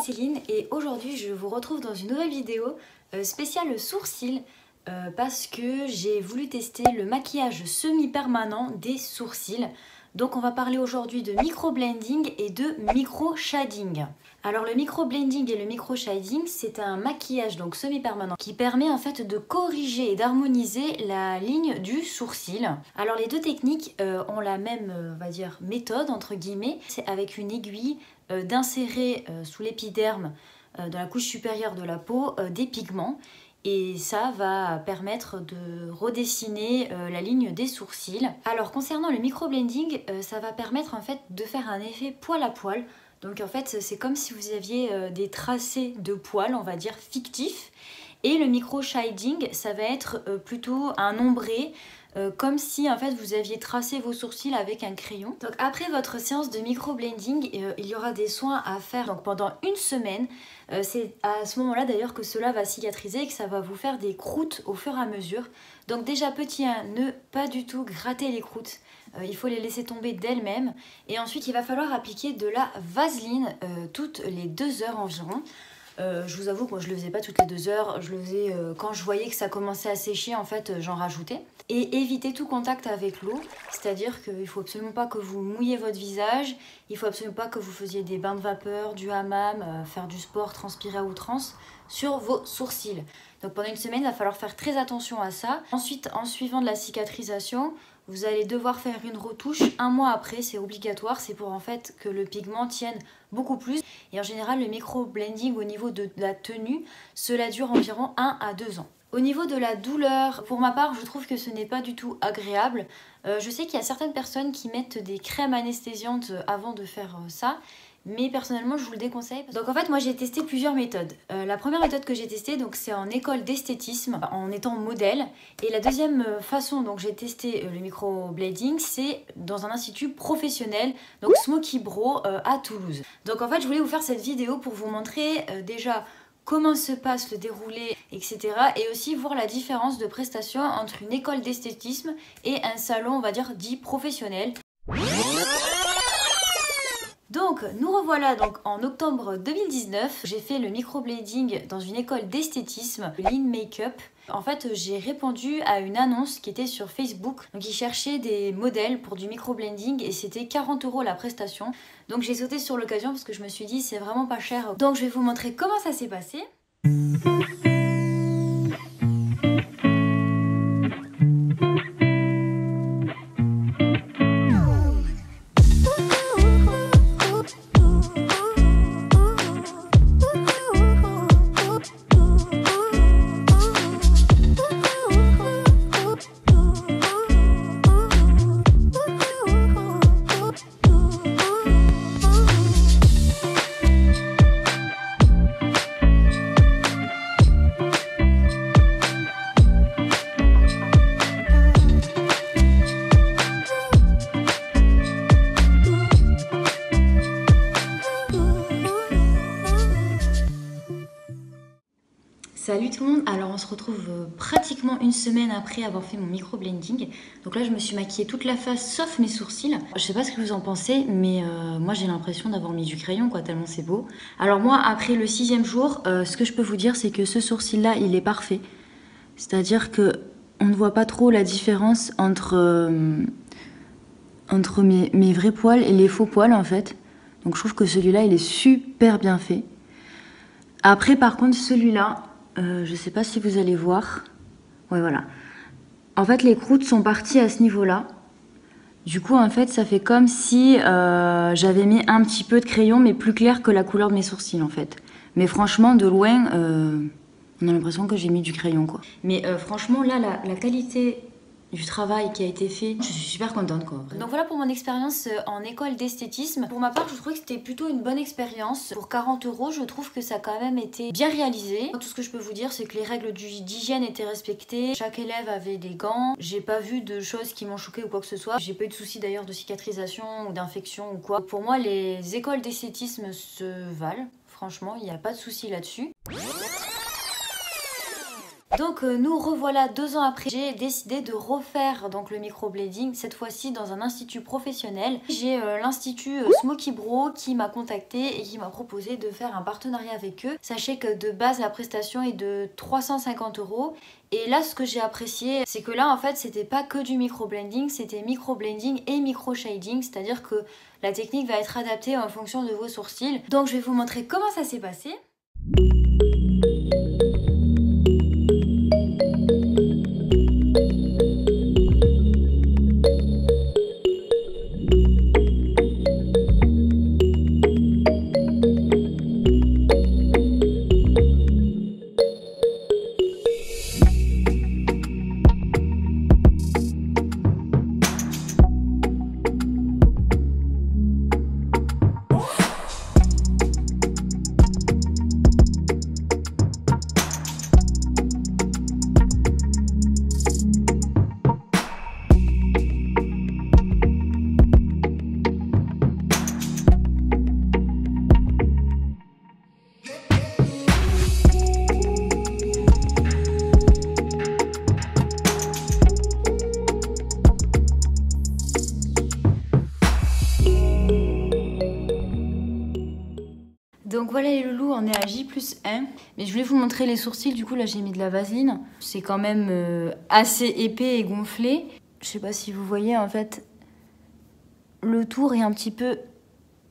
Céline et aujourd'hui je vous retrouve dans une nouvelle vidéo spéciale sourcils parce que j'ai voulu tester le maquillage semi-permanent des sourcils. Donc on va parler aujourd'hui de micro-blending et de micro-shading. Alors le micro-blending et le micro-shading, c'est un maquillage donc semi-permanent qui permet en fait de corriger et d'harmoniser la ligne du sourcil. Alors les deux techniques ont la même on va dire méthode entre guillemets. C'est avec une aiguille d'insérer sous l'épiderme dans la couche supérieure de la peau des pigments. Et ça va permettre de redessiner la ligne des sourcils. Alors concernant le micro-blending, ça va permettre en fait de faire un effet poil à poil. Donc en fait c'est comme si vous aviez des tracés de poils, on va dire fictifs. Et le micro-shading, ça va être plutôt un ombré, comme si en fait vous aviez tracé vos sourcils avec un crayon. Donc après votre séance de micro-blending, il y aura des soins à faire donc pendant une semaine. C'est à ce moment-là d'ailleurs que cela va cicatriser et que ça va vous faire des croûtes au fur et à mesure. Donc déjà petit 1, ne pas du tout gratter les croûtes. Il faut les laisser tomber d'elles-mêmes. Et ensuite il va falloir appliquer de la vaseline toutes les 2 heures environ. Je vous avoue que moi je le faisais pas toutes les 2 heures, je le faisais quand je voyais que ça commençait à sécher, en fait j'en rajoutais. Et évitez tout contact avec l'eau, c'est-à-dire qu'il ne faut absolument pas que vous mouillez votre visage, il ne faut absolument pas que vous faisiez des bains de vapeur, du hammam, faire du sport, transpirer à outrance sur vos sourcils. Donc pendant une semaine, il va falloir faire très attention à ça. Ensuite, en suivant de la cicatrisation, vous allez devoir faire une retouche 1 mois après, c'est obligatoire, c'est pour en fait que le pigment tienne beaucoup plus. Et en général, le micro-blending au niveau de la tenue, cela dure environ 1 à 2 ans. Au niveau de la douleur, pour ma part, je trouve que ce n'est pas du tout agréable. Je sais qu'il y a certaines personnes qui mettent des crèmes anesthésiantes avant de faire ça. Mais personnellement je vous le déconseille. Donc en fait moi j'ai testé plusieurs méthodes. La première méthode que j'ai testée c'est en école d'esthétisme en étant modèle. Et la deuxième façon dont j'ai testé le micro-blading c'est dans un institut professionnel, donc Smoky Brow à Toulouse. Donc en fait je voulais vous faire cette vidéo pour vous montrer déjà comment se passe le déroulé, etc. Et aussi voir la différence de prestation entre une école d'esthétisme et un salon on va dire dit professionnel. Donc nous revoilà donc en octobre 2019, j'ai fait le microblading dans une école d'esthétisme, Lean Makeup. En fait j'ai répondu à une annonce qui était sur Facebook, donc ils cherchaient des modèles pour du microblending et c'était 40 € la prestation. Donc j'ai sauté sur l'occasion parce que je me suis dit c'est vraiment pas cher. Donc je vais vous montrer comment ça s'est passé. Salut tout le monde, alors on se retrouve pratiquement une semaine après avoir fait mon micro-blending. Donc là je me suis maquillée toute la face sauf mes sourcils. Je sais pas ce que vous en pensez mais moi j'ai l'impression d'avoir mis du crayon quoi, tellement c'est beau. Alors moi après le 6e jour, ce que je peux vous dire c'est que ce sourcil là il est parfait. C'est-à-dire que on ne voit pas trop la différence entre mes vrais poils et les faux poils en fait. Donc je trouve que celui-là il est super bien fait. Après par contre celui-là, je sais pas si vous allez voir. Ouais, voilà. En fait, les croûtes sont parties à ce niveau-là. Du coup, en fait, ça fait comme si j'avais mis un petit peu de crayon, mais plus clair que la couleur de mes sourcils, en fait. Mais franchement, de loin, on a l'impression que j'ai mis du crayon, quoi. Mais franchement, là, la qualité du travail qui a été fait, je suis super contente quoi. Donc voilà pour mon expérience en école d'esthétisme. Pour ma part je trouvais que c'était plutôt une bonne expérience. Pour 40 € je trouve que ça a quand même été bien réalisé. Tout ce que je peux vous dire c'est que les règles d'hygiène étaient respectées. Chaque élève avait des gants. J'ai pas vu de choses qui m'ont choqué ou quoi que ce soit. J'ai pas eu de soucis d'ailleurs de cicatrisation ou d'infection ou quoi. Pour moi les écoles d'esthétisme se valent. Franchement il n'y a pas de souci là-dessus. Donc nous revoilà 2 ans après. J'ai décidé de refaire donc le microblading, cette fois-ci dans un institut professionnel. J'ai l'institut Smoky Bro qui m'a contacté et qui m'a proposé de faire un partenariat avec eux. Sachez que de base la prestation est de 350 €. Et là ce que j'ai apprécié, c'est que là en fait c'était pas que du microblending, c'était microblending et micro-shading, c'est-à-dire que la technique va être adaptée en fonction de vos sourcils. Donc je vais vous montrer comment ça s'est passé. Donc voilà les loulous, on est à J+1. Mais je voulais vous montrer les sourcils, du coup là j'ai mis de la vaseline. C'est quand même assez épais et gonflé. Je sais pas si vous voyez en fait, le tour est un petit peu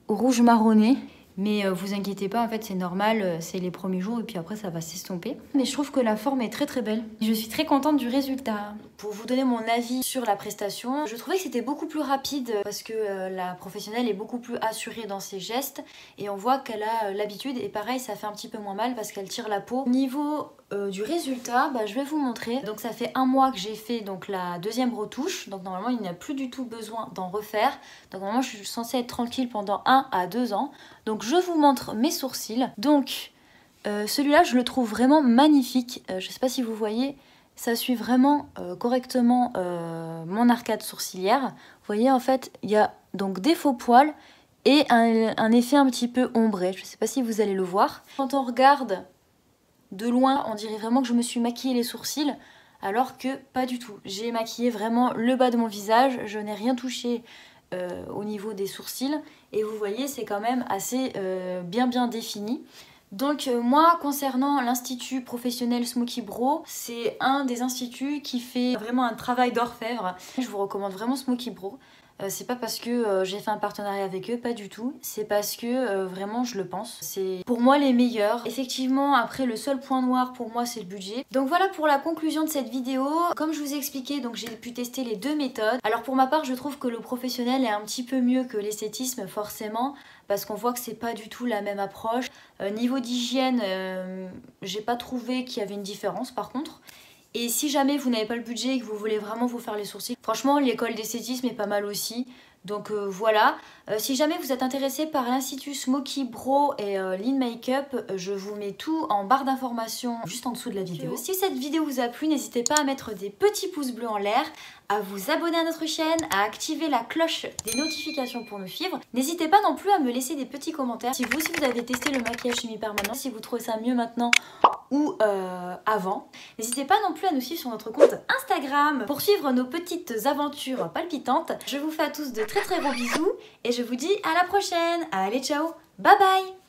rouge marronné. Mais vous inquiétez pas, en fait c'est normal, c'est les premiers jours et puis après ça va s'estomper. Mais je trouve que la forme est très très belle. Je suis très contente du résultat. Pour vous donner mon avis sur la prestation, je trouvais que c'était beaucoup plus rapide parce que la professionnelle est beaucoup plus assurée dans ses gestes et on voit qu'elle a l'habitude et pareil ça fait un petit peu moins mal parce qu'elle tire la peau. Au niveau du résultat, je vais vous montrer. Donc ça fait 1 mois que j'ai fait donc la 2e retouche, donc normalement il n'y a plus du tout besoin d'en refaire. Donc normalement je suis censée être tranquille pendant 1 à 2 ans. Donc je vous montre mes sourcils. Donc celui-là je le trouve vraiment magnifique. Je sais pas si vous voyez, ça suit vraiment correctement mon arcade sourcilière. Vous voyez en fait il y a donc des faux poils et un effet un petit peu ombré. Je sais pas si vous allez le voir. Quand on regarde de loin, on dirait vraiment que je me suis maquillé les sourcils, alors que pas du tout. J'ai maquillé vraiment le bas de mon visage, je n'ai rien touché au niveau des sourcils. Et vous voyez, c'est quand même assez bien défini. Donc moi, concernant l'institut professionnel Smoky Bro, c'est un des instituts qui fait vraiment un travail d'orfèvre. Je vous recommande vraiment Smoky Bro. C'est pas parce que j'ai fait un partenariat avec eux, pas du tout. C'est parce que vraiment je le pense. C'est pour moi les meilleurs. Effectivement, après le seul point noir pour moi c'est le budget. Donc voilà pour la conclusion de cette vidéo. Comme je vous ai expliqué, donc j'ai pu tester les 2 méthodes. Alors pour ma part, je trouve que le professionnel est un petit peu mieux que l'esthétisme forcément. Parce qu'on voit que c'est pas du tout la même approche. Niveau d'hygiène, j'ai pas trouvé qu'il y avait une différence par contre. Et si jamais vous n'avez pas le budget et que vous voulez vraiment vous faire les sourcils, franchement l'école d'esthétisme est pas mal aussi. Donc voilà, si jamais vous êtes intéressé par l'Institut Smoky Bro et Lean Makeup, je vous mets tout en barre d'informations juste en dessous de la vidéo. Si cette vidéo vous a plu, n'hésitez pas à mettre des petits pouces bleus en l'air, à vous abonner à notre chaîne, à activer la cloche des notifications pour nous suivre. N'hésitez pas non plus à me laisser des petits commentaires si vous avez testé le maquillage semi-permanent, si vous trouvez ça mieux maintenant ou avant. N'hésitez pas non plus à nous suivre sur notre compte Instagram pour suivre nos petites aventures palpitantes. Je vous fais à tous de très gros bisous et je vous dis à la prochaine. Allez, ciao, bye bye.